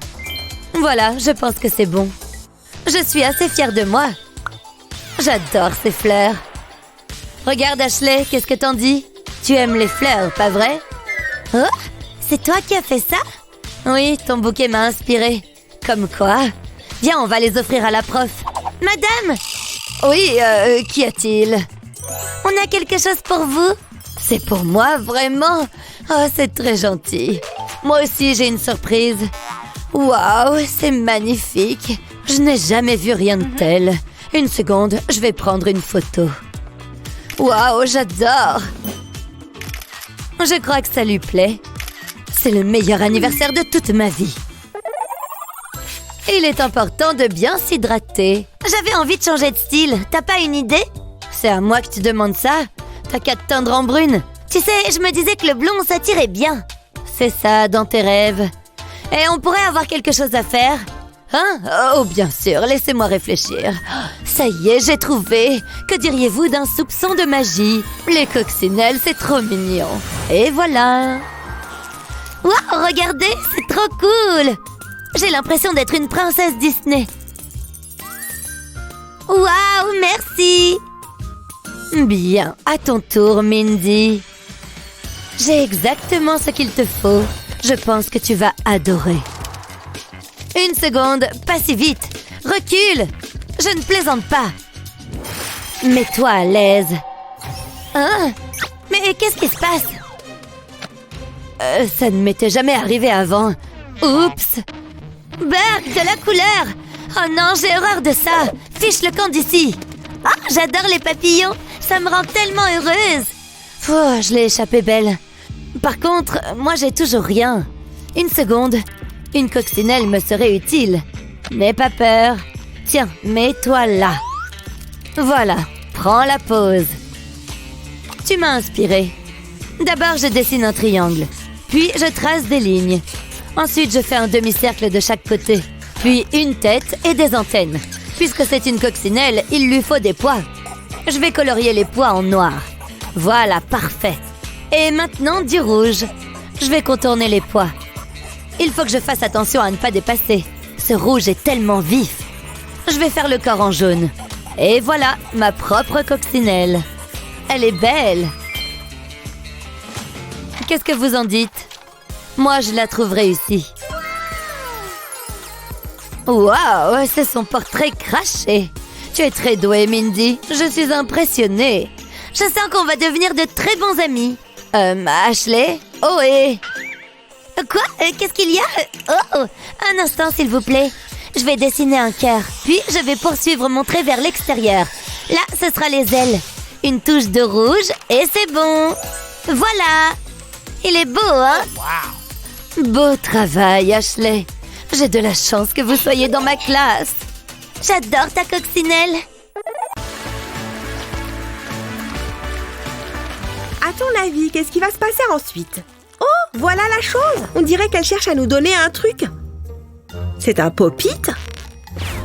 Voilà, je pense que c'est bon. Je suis assez fière de moi. J'adore ces fleurs. Regarde Ashley, qu'est-ce que t'en dis? Tu aimes les fleurs, pas vrai? Oh, c'est toi qui as fait ça? Oui, ton bouquet m'a inspirée. Comme quoi? Viens, on va les offrir à la prof. Madame! Oui, qu'y a-t-il? On a quelque chose pour vous? C'est pour moi, vraiment? Oh, c'est très gentil. Moi aussi, j'ai une surprise. Waouh, c'est magnifique. Je n'ai jamais vu rien de tel. Une seconde, je vais prendre une photo. Waouh, j'adore. Je crois que ça lui plaît. C'est le meilleur anniversaire de toute ma vie. Il est important de bien s'hydrater. J'avais envie de changer de style. T'as pas une idée? C'est à moi que tu demandes ça? T'as qu'à te teindre en brune. Tu sais, je me disais que le blond, ça tirait bien. C'est ça, dans tes rêves. Et on pourrait avoir quelque chose à faire. Hein? Oh, bien sûr, laissez-moi réfléchir. Ça y est, j'ai trouvé. Que diriez-vous d'un soupçon de magie? Les coccinelles, c'est trop mignon. Et voilà. Waouh, regardez, c'est trop cool. J'ai l'impression d'être une princesse Disney. Waouh, merci. Bien, à ton tour, Mindy. J'ai exactement ce qu'il te faut. Je pense que tu vas adorer. Une seconde, pas si vite. Recule. Je ne plaisante pas. Mets-toi à l'aise. Hein? Mais qu'est-ce qui se passe? Ça ne m'était jamais arrivé avant. Oups. Berk, de la couleur. Oh non, j'ai horreur de ça. Fiche le camp d'ici. Ah, j'adore les papillons. Ça me rend tellement heureuse. Oh, je l'ai échappé belle. Par contre, moi j'ai toujours rien. Une seconde. Une coccinelle me serait utile. N'aie pas peur. Tiens, mets-toi là. Voilà, prends la pose. Tu m'as inspiré. D'abord, je dessine un triangle. Puis, je trace des lignes. Ensuite, je fais un demi-cercle de chaque côté. Puis, une tête et des antennes. Puisque c'est une coccinelle, il lui faut des pois. Je vais colorier les pois en noir. Voilà, parfait. Et maintenant, du rouge. Je vais contourner les pois. Il faut que je fasse attention à ne pas dépasser. Ce rouge est tellement vif. Je vais faire le corps en jaune. Et voilà, ma propre coccinelle. Elle est belle. Qu'est-ce que vous en dites? Moi, je la trouve réussie. Waouh, c'est son portrait craché. Tu es très douée, Mindy. Je suis impressionnée. Je sens qu'on va devenir de très bons amis. Ashley? Oh, et... Quoi? Qu'est-ce qu'il y a? Oh, un instant, s'il vous plaît. Je vais dessiner un cœur. Puis, je vais poursuivre mon trait vers l'extérieur. Là, ce sera les ailes. Une touche de rouge et c'est bon. Voilà. Il est beau, hein? Beau travail, Ashley. J'ai de la chance que vous soyez dans ma classe. J'adore ta coccinelle. À ton avis, qu'est-ce qui va se passer ensuite? Oh, voilà la chose! On dirait qu'elle cherche à nous donner un truc. C'est un pop-it?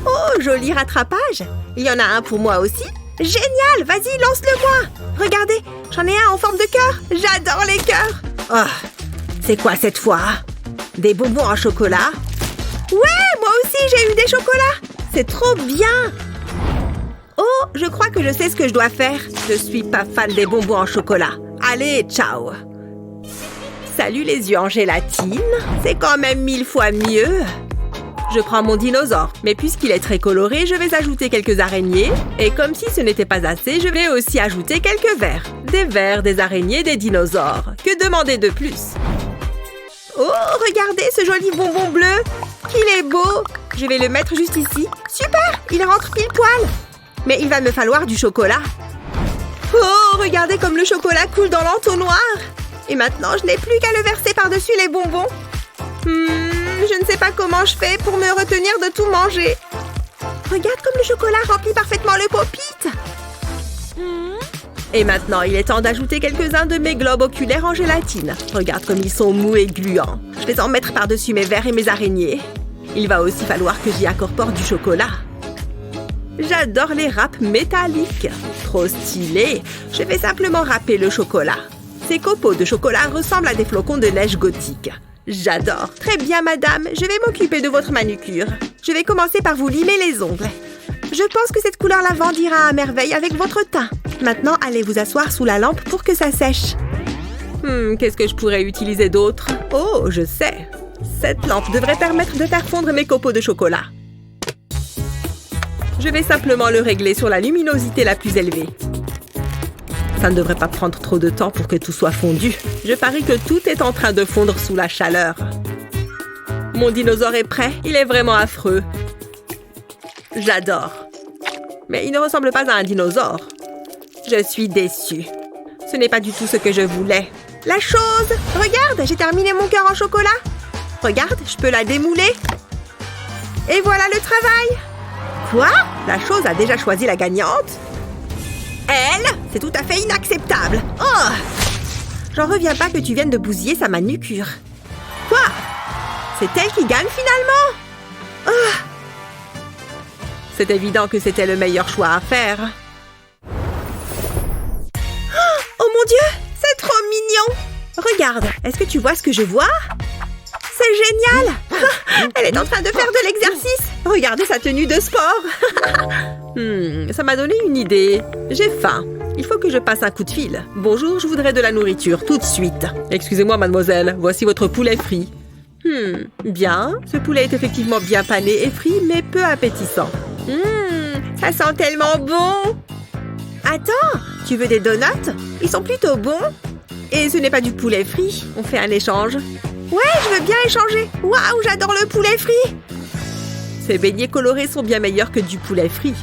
Oh, joli rattrapage! Il y en a un pour moi aussi. Génial! Vas-y, lance-le-moi! Regardez, j'en ai un en forme de cœur. J'adore les cœurs! Oh, c'est quoi cette fois? Des bonbons en chocolat? Ouais, moi aussi j'ai eu des chocolats! C'est trop bien! Oh, je crois que je sais ce que je dois faire. Je suis pas fan des bonbons en chocolat. Allez, ciao! Salut les yeux en gélatine. C'est quand même 1000 fois mieux. Je prends mon dinosaure, mais puisqu'il est très coloré, je vais ajouter quelques araignées. Et comme si ce n'était pas assez, je vais aussi ajouter quelques vers. Des vers, des araignées, des dinosaures. Que demander de plus? Oh, regardez ce joli bonbon bleu. Qu'il est beau. Je vais le mettre juste ici. Super, il rentre pile poil. Mais il va me falloir du chocolat. Oh, regardez comme le chocolat coule dans l'entonnoir. Et maintenant, je n'ai plus qu'à le verser par-dessus les bonbons. Je ne sais pas comment je fais pour me retenir de tout manger. Regarde comme le chocolat remplit parfaitement le pop-it. Et maintenant, il est temps d'ajouter quelques-uns de mes globes oculaires en gélatine. Regarde comme ils sont mous et gluants. Je vais en mettre par-dessus mes vers et mes araignées. Il va aussi falloir que j'y incorpore du chocolat. J'adore les râpes métalliques. Trop stylé. Je vais simplement râper le chocolat. Ces copeaux de chocolat ressemblent à des flocons de neige gothique. J'adore. Très bien, madame. Je vais m'occuper de votre manucure. Je vais commencer par vous limer les ongles. Je pense que cette couleur lavande ira à merveille avec votre teint. Maintenant, allez vous asseoir sous la lampe pour que ça sèche. Qu'est-ce que je pourrais utiliser d'autre? Oh, je sais. Cette lampe devrait permettre de faire fondre mes copeaux de chocolat. Je vais simplement le régler sur la luminosité la plus élevée. Ça ne devrait pas prendre trop de temps pour que tout soit fondu. Je parie que tout est en train de fondre sous la chaleur. Mon dinosaure est prêt. Il est vraiment affreux. J'adore. Mais il ne ressemble pas à un dinosaure. Je suis déçue. Ce n'est pas du tout ce que je voulais. La chose! Regarde, j'ai terminé mon cœur en chocolat. Regarde, je peux la démouler. Et voilà le travail. Quoi? La chose a déjà choisi la gagnante? Elle? C'est tout à fait inacceptable. Oh! J'en reviens pas que tu viennes de bousiller sa manucure. Quoi? C'est elle qui gagne finalement? Oh! C'est évident que c'était le meilleur choix à faire. Oh mon Dieu, c'est trop mignon! Regarde, est-ce que tu vois ce que je vois? C'est génial! Elle est en train de faire de l'exercice! Regardez sa tenue de sport! Ça m'a donné une idée. J'ai faim. Il faut que je passe un coup de fil. Bonjour, je voudrais de la nourriture, tout de suite. Excusez-moi, mademoiselle, voici votre poulet frit. Bien. Ce poulet est effectivement bien pané et frit, mais peu appétissant. Ça sent tellement bon! Attends, tu veux des donuts? Ils sont plutôt bons. Et ce n'est pas du poulet frit. On fait un échange. Ouais, je veux bien échanger. Waouh, j'adore le poulet frit. Ces beignets colorés sont bien meilleurs que du poulet frit.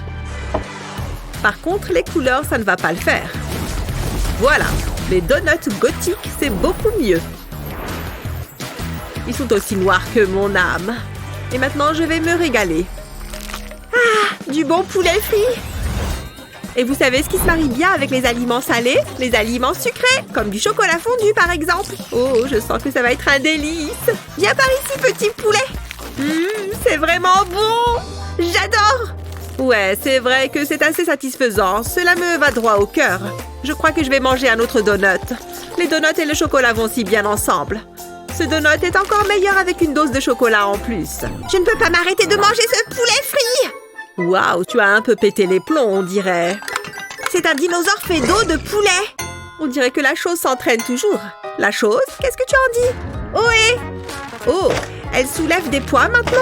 Par contre, les couleurs, ça ne va pas le faire. Voilà, les donuts gothiques, c'est beaucoup mieux. Ils sont aussi noirs que mon âme. Et maintenant, je vais me régaler. Ah, du bon poulet frit. Et vous savez ce qui se marie bien avec les aliments salés? Les aliments sucrés, comme du chocolat fondu par exemple. Oh, je sens que ça va être un délice. Viens par ici, petit poulet. C'est vraiment bon. J'adore. Ouais, c'est vrai que c'est assez satisfaisant. Cela me va droit au cœur. Je crois que je vais manger un autre donut. Les donuts et le chocolat vont si bien ensemble. Ce donut est encore meilleur avec une dose de chocolat en plus. Je ne peux pas m'arrêter de manger ce poulet frit. Waouh, tu as un peu pété les plombs, on dirait. C'est un dinosaure fait d'eau de poulet. On dirait que la chose s'entraîne toujours. La chose? Qu'est-ce que tu en dis? Ohé! Oh, elle soulève des poids maintenant?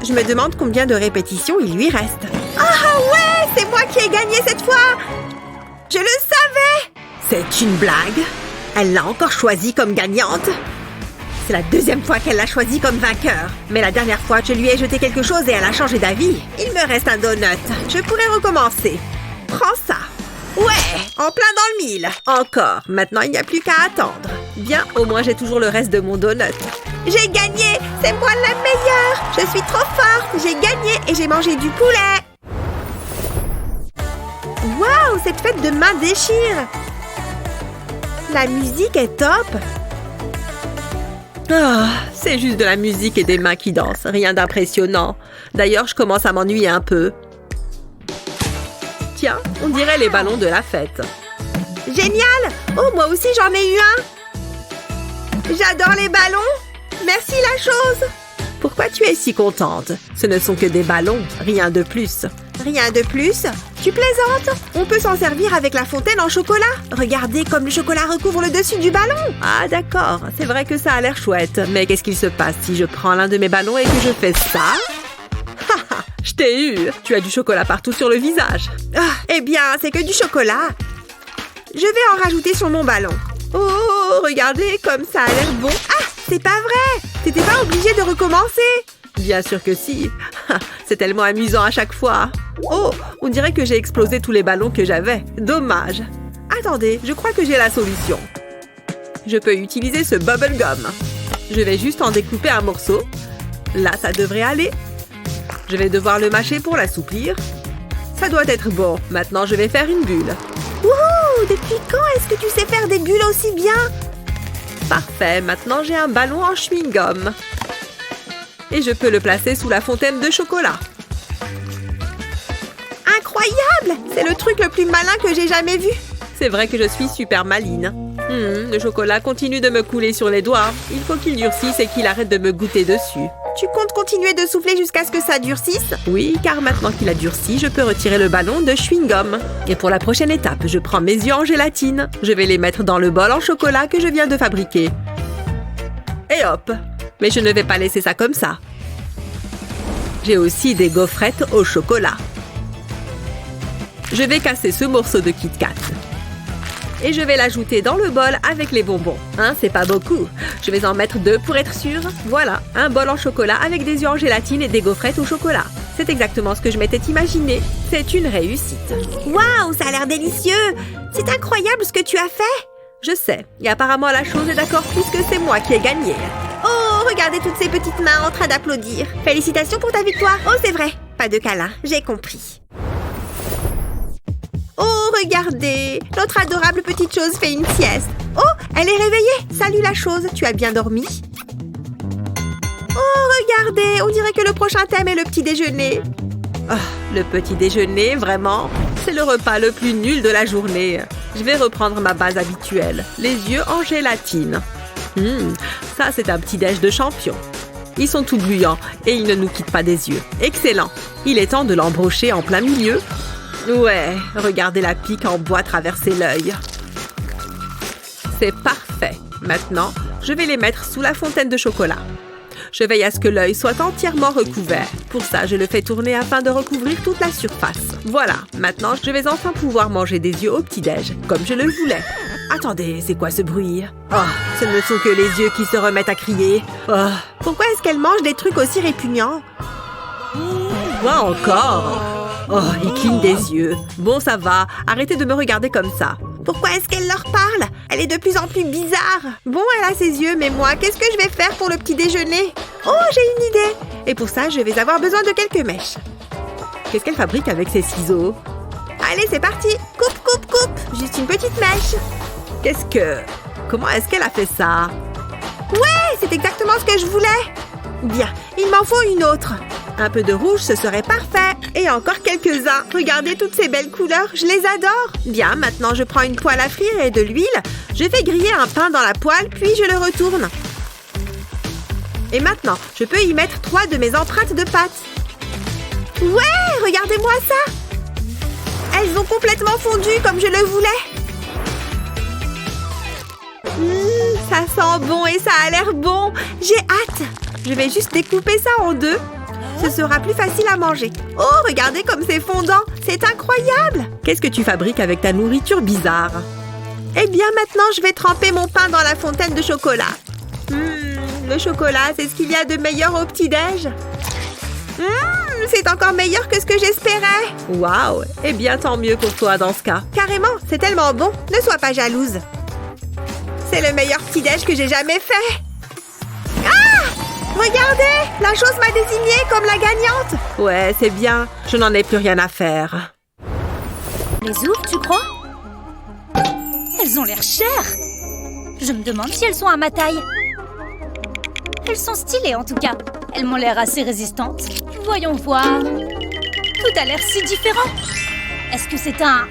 Je me demande combien de répétitions il lui reste. Ah ouais, c'est moi qui ai gagné cette fois. Je le savais. C'est une blague? Elle l'a encore choisie comme gagnante? C'est la deuxième fois qu'elle l'a choisie comme vainqueur. Mais la dernière fois, je lui ai jeté quelque chose et elle a changé d'avis. Il me reste un donut. Je pourrais recommencer. Prends ça. Ouais, en plein dans le mille. Encore. Maintenant, il n'y a plus qu'à attendre. Bien, au moins, j'ai toujours le reste de mon donut. J'ai gagné. C'est moi la meilleure. Je suis trop forte. J'ai gagné et j'ai mangé du poulet. Waouh, cette fête de main déchire. La musique est top. Ah, c'est juste de la musique et des mains qui dansent, rien d'impressionnant. D'ailleurs, je commence à m'ennuyer un peu. Tiens, on dirait les ballons de la fête. Génial! Oh, moi aussi j'en ai eu un. J'adore les ballons. Merci la chose. Pourquoi tu es si contente? Ce ne sont que des ballons, rien de plus. Rien de plus? Tu plaisantes? On peut s'en servir avec la fontaine en chocolat. Regardez comme le chocolat recouvre le dessus du ballon. Ah d'accord, c'est vrai que ça a l'air chouette. Mais qu'est-ce qu'il se passe si je prends l'un de mes ballons et que je fais ça? Haha, je t'ai eu. Tu as du chocolat partout sur le visage. Ah, eh bien, c'est que du chocolat. Je vais en rajouter sur mon ballon. Oh, regardez comme ça a l'air bon. Ah, c'est pas vrai. T'étais pas obligé de recommencer. Bien sûr que si. C'est tellement amusant à chaque fois. Oh, on dirait que j'ai explosé tous les ballons que j'avais. Dommage. Attendez, je crois que j'ai la solution. Je peux utiliser ce bubble gum. Je vais juste en découper un morceau. Là, ça devrait aller. Je vais devoir le mâcher pour l'assouplir. Ça doit être bon. Maintenant, je vais faire une bulle. Wouhou! Depuis quand est-ce que tu sais faire des bulles aussi bien? Parfait. Maintenant, j'ai un ballon en chewing-gum. Et je peux le placer sous la fontaine de chocolat. Incroyable! C'est le truc le plus malin que j'ai jamais vu. C'est vrai que je suis super maline. Le chocolat continue de me couler sur les doigts. Il faut qu'il durcisse et qu'il arrête de me goûter dessus. Tu comptes continuer de souffler jusqu'à ce que ça durcisse? Oui, car maintenant qu'il a durci, je peux retirer le ballon de chewing-gum. Et pour la prochaine étape, je prends mes yeux en gélatine. Je vais les mettre dans le bol en chocolat que je viens de fabriquer. Et hop! Mais je ne vais pas laisser ça comme ça. J'ai aussi des gaufrettes au chocolat. Je vais casser ce morceau de Kit Kat. Et je vais l'ajouter dans le bol avec les bonbons. Hein, c'est pas beaucoup. Je vais en mettre 2 pour être sûre. Voilà, un bol en chocolat avec des yeux en gélatine et des gaufrettes au chocolat. C'est exactement ce que je m'étais imaginé. C'est une réussite. Waouh, ça a l'air délicieux! C'est incroyable ce que tu as fait! Je sais. Et apparemment, la chose est d'accord puisque c'est moi qui ai gagné. Oh, regardez toutes ces petites mains en train d'applaudir. Félicitations pour ta victoire. Oh, c'est vrai. Pas de câlin, j'ai compris. Oh, regardez. Notre adorable petite chose fait une sieste. Oh, elle est réveillée. Salut la chose, tu as bien dormi? Oh, regardez, on dirait que le prochain thème est le petit déjeuner. Ah, le petit déjeuner, vraiment, c'est le repas le plus nul de la journée. Je vais reprendre ma base habituelle, les yeux en gélatine. Ça, c'est un petit déj de champion. Ils sont tout gluants et ils ne nous quittent pas des yeux. Excellent. Il est temps de l'embrocher en plein milieu. Ouais, regardez la pique en bois traverser l'œil. C'est parfait. Maintenant, je vais les mettre sous la fontaine de chocolat. Je veille à ce que l'œil soit entièrement recouvert. Pour ça, je le fais tourner afin de recouvrir toute la surface. Voilà, maintenant, je vais enfin pouvoir manger des yeux au petit-déj, comme je le voulais. Attendez, c'est quoi ce bruit? Oh, ce ne sont que les yeux qui se remettent à crier. Oh, Pourquoi est-ce qu'elle mange des trucs aussi répugnants? quoi encore? Oh, il cligne des yeux. Bon, ça va. Arrêtez de me regarder comme ça. Pourquoi est-ce qu'elle leur parle? Elle est de plus en plus bizarre. Bon, elle a ses yeux, mais moi, qu'est-ce que je vais faire pour le petit déjeuner? Oh, j'ai une idée. Et pour ça, je vais avoir besoin de quelques mèches. Qu'est-ce qu'elle fabrique avec ses ciseaux? Allez, c'est parti. Coupe, coupe, coupe. Juste une petite mèche. Comment est-ce qu'elle a fait ça? Ouais, c'est exactement ce que je voulais. Bien, il m'en faut une autre. Un peu de rouge, ce serait parfait. Et encore quelques-uns. Regardez toutes ces belles couleurs, je les adore. Bien, maintenant je prends une poêle à frire et de l'huile. Je vais griller un pain dans la poêle, puis je le retourne. Et maintenant, je peux y mettre 3 de mes empreintes de pâte. Ouais, regardez-moi ça. Elles ont complètement fondu comme je le voulais. Ça sent bon et ça a l'air bon. J'ai hâte. Je vais juste découper ça en deux. Ce sera plus facile à manger. Oh, regardez comme c'est fondant. C'est incroyable. Qu'est-ce que tu fabriques avec ta nourriture bizarre? Eh bien, maintenant, je vais tremper mon pain dans la fontaine de chocolat. Le chocolat, c'est ce qu'il y a de meilleur au petit-déj. C'est encore meilleur que ce que j'espérais. Waouh! Eh bien, tant mieux pour toi dans ce cas. Carrément, c'est tellement bon. Ne sois pas jalouse. C'est le meilleur petit-déj que j'ai jamais fait. Ah! Regardez! La chose m'a désignée comme la gagnante. Ouais, c'est bien. Je n'en ai plus rien à faire. Les ouvres, tu crois? Elles ont l'air chères. Je me demande si elles sont à ma taille. Elles sont stylées en tout cas. Elles m'ont l'air assez résistantes. Voyons voir. Tout a l'air si différent. Est-ce que c'est un...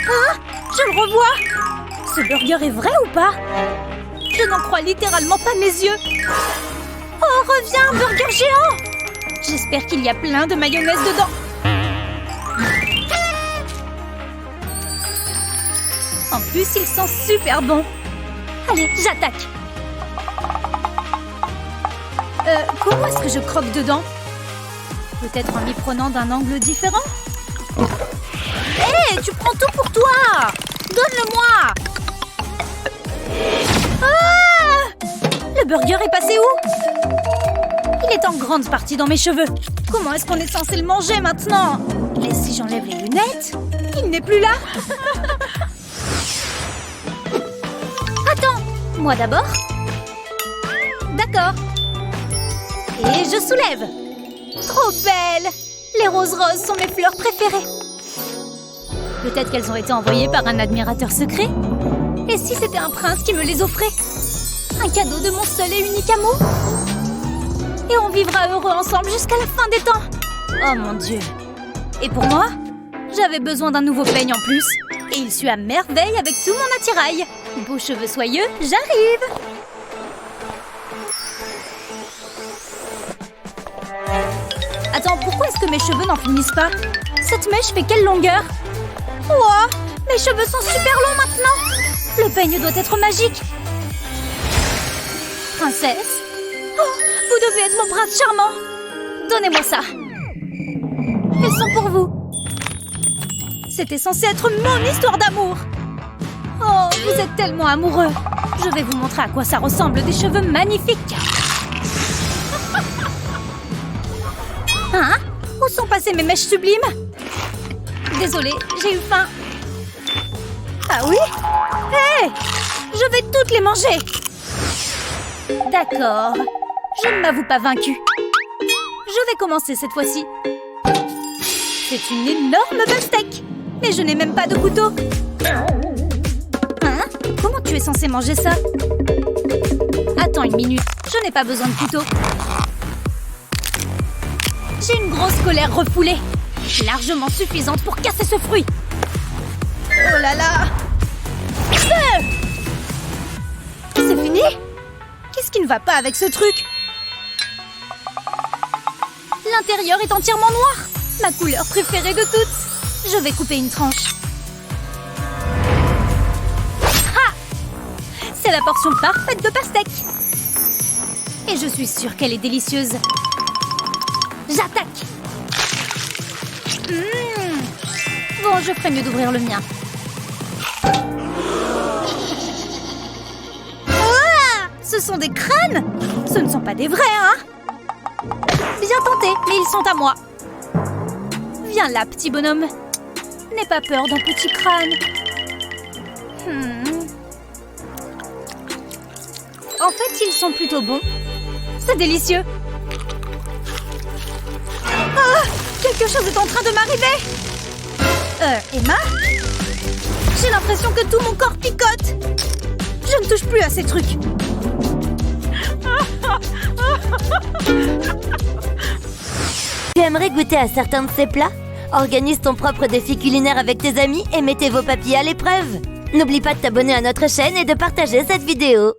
Ah! Je le revois! Ce burger est vrai ou pas? Je n'en crois littéralement pas mes yeux. Oh, reviens, burger géant! J'espère qu'il y a plein de mayonnaise dedans. En plus, ils sont super bons. Allez, j'attaque. Comment est-ce que je croque dedans? Peut-être en m'y prenant d'un angle différent? Hé, tu prends tout pour toi! Donne-le-moi! Ah! Le burger est passé où? Il est en grande partie dans mes cheveux. Comment est-ce qu'on est censé le manger maintenant? Et si j'enlève les lunettes? Il n'est plus là. Attends, moi d'abord. D'accord. Et je soulève. Trop belle! Les roses roses sont mes fleurs préférées. Peut-être qu'elles ont été envoyées par un admirateur secret? Et si c'était un prince qui me les offrait? Un cadeau de mon seul et unique amour? Et on vivra heureux ensemble jusqu'à la fin des temps. Oh mon Dieu. Et pour moi, j'avais besoin d'un nouveau peigne en plus. Et il suit à merveille avec tout mon attirail. Beaux cheveux soyeux, j'arrive. Attends, pourquoi est-ce que mes cheveux n'en finissent pas? Cette mèche fait quelle longueur? Ouah, mes cheveux sont super longs maintenant. Le peigne doit être magique. Princesse? Oh, vous devez être mon prince charmant. Donnez-moi ça. Elles sont pour vous. C'était censé être mon histoire d'amour. Oh, vous êtes tellement amoureux. Je vais vous montrer à quoi ça ressemble, des cheveux magnifiques. Hein? Où sont passées mes mèches sublimes? Désolée, j'ai eu faim. Ah oui? Hé! Je vais toutes les manger. D'accord. Je ne m'avoue pas vaincue. Je vais commencer cette fois-ci. C'est une énorme pastèque. Mais je n'ai même pas de couteau. Hein? Comment tu es censé manger ça? Attends une minute. Je n'ai pas besoin de couteau. J'ai une grosse colère refoulée, largement suffisante pour casser ce fruit. Oh là là! C'est fini? Qu'est-ce qui ne va pas avec ce truc? L'intérieur est entièrement noir, ma couleur préférée de toutes. Je vais couper une tranche. Ah! C'est la portion parfaite de pastèque. Et je suis sûre qu'elle est délicieuse. J'attaque! Bon, je ferais mieux d'ouvrir le mien. Ah! Ce sont des crânes! Ce ne sont pas des vrais, hein? Bien tenté, mais ils sont à moi. Viens là, petit bonhomme. N'aie pas peur d'un petit crâne. En fait, ils sont plutôt bons. C'est délicieux. Ah! Quelque chose est en train de m'arriver. Emma? J'ai l'impression que tout mon corps picote. Je ne touche plus à ces trucs. Tu aimerais goûter à certains de ces plats? Organise ton propre défi culinaire avec tes amis et mettez vos papilles à l'épreuve. N'oublie pas de t'abonner à notre chaîne et de partager cette vidéo.